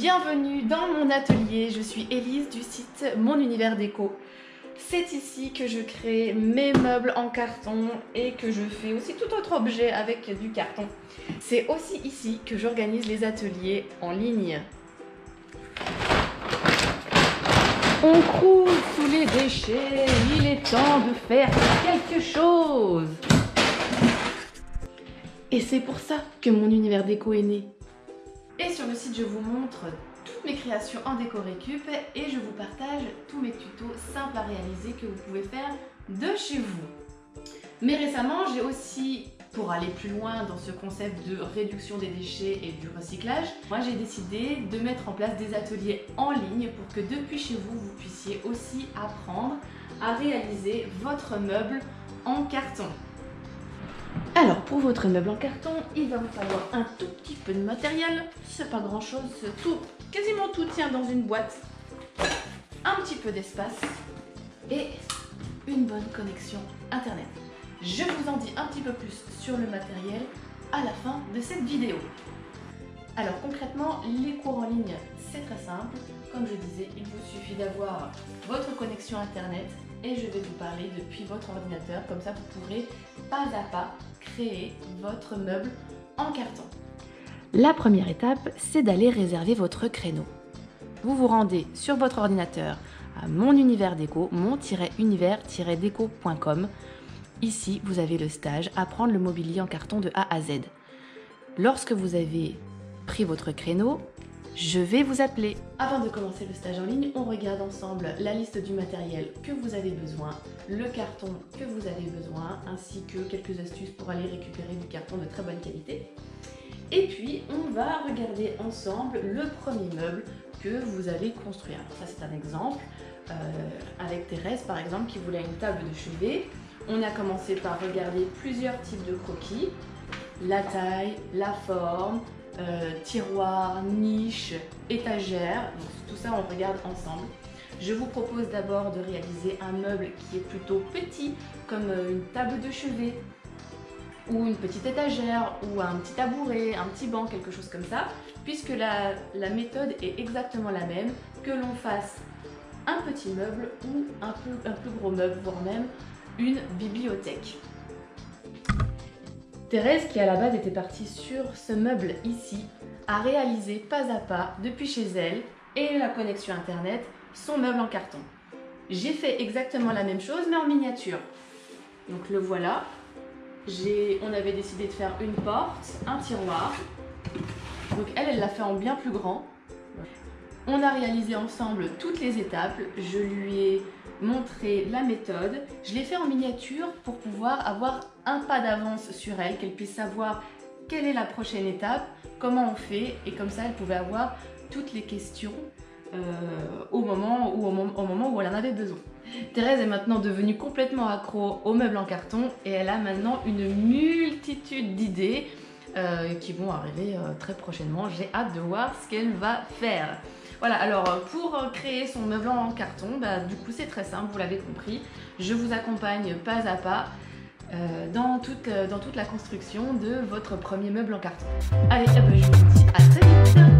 Bienvenue dans mon atelier, je suis Élise du site Mon Univers Déco. C'est ici que je crée mes meubles en carton et que je fais aussi tout autre objet avec du carton. C'est aussi ici que j'organise les ateliers en ligne. On croule sous les déchets, il est temps de faire quelque chose. Et c'est pour ça que Mon Univers Déco est né. Et sur le site, je vous montre toutes mes créations en déco récup et je vous partage tous mes tutos simples à réaliser que vous pouvez faire de chez vous. Mais récemment, j'ai aussi, pour aller plus loin dans ce concept de réduction des déchets et du recyclage, moi j'ai décidé de mettre en place des ateliers en ligne pour que depuis chez vous, vous puissiez aussi apprendre à réaliser votre meuble en carton. Alors pour votre meuble en carton, il va vous falloir un tout petit peu de matériel, c'est pas grand chose, quasiment tout tient dans une boîte, un petit peu d'espace et une bonne connexion internet. Je vous en dis un petit peu plus sur le matériel à la fin de cette vidéo. Alors concrètement, les cours en ligne, c'est très simple. Comme je disais, il vous suffit d'avoir votre connexion internet et je vais vous parler depuis votre ordinateur. Comme ça, vous pourrez pas à pas créer votre meuble en carton. La première étape, c'est d'aller réserver votre créneau. Vous vous rendez sur votre ordinateur à Mon Univers Déco, mon-univers-déco.com. Ici, vous avez le stage Apprendre le mobilier en carton de A à Z. Lorsque vous avez pris votre créneau, je vais vous appeler. Avant de commencer le stage en ligne, on regarde ensemble la liste du matériel que vous avez besoin, le carton que vous avez besoin, ainsi que quelques astuces pour aller récupérer du carton de très bonne qualité. Et puis, on va regarder ensemble le premier meuble que vous allez construire. Alors ça, c'est un exemple avec Thérèse, par exemple, qui voulait une table de chevet. On a commencé par regarder plusieurs types de croquis, la taille, la forme, tiroir, niche, étagère, donc tout ça on regarde ensemble. Je vous propose d'abord de réaliser un meuble qui est plutôt petit, comme une table de chevet, ou une petite étagère, ou un petit tabouret, un petit banc, quelque chose comme ça, puisque la méthode est exactement la même, que l'on fasse un petit meuble ou un plus gros meuble, voire même une bibliothèque. Thérèse, qui à la base était partie sur ce meuble ici, a réalisé pas à pas, depuis chez elle et la connexion internet, son meuble en carton. J'ai fait exactement la même chose mais en miniature. Donc le voilà. On avait décidé de faire une porte, un tiroir. Donc elle l'a fait en bien plus grand. On a réalisé ensemble toutes les étapes. Je lui ai montré la méthode. Je l'ai fait en miniature pour pouvoir avoir un pas d'avance sur elle, qu'elle puisse savoir quelle est la prochaine étape, comment on fait, et comme ça elle pouvait avoir toutes les questions au moment où elle en avait besoin. Thérèse est maintenant devenue complètement accro aux meubles en carton et elle a maintenant une multitude d'idées qui vont arriver très prochainement. J'ai hâte de voir ce qu'elle va faire. Voilà, alors pour créer son meuble en carton, du coup c'est très simple, vous l'avez compris. Je vous accompagne pas à pas dans toute la construction de votre premier meuble en carton. Allez, je vous dis à très vite.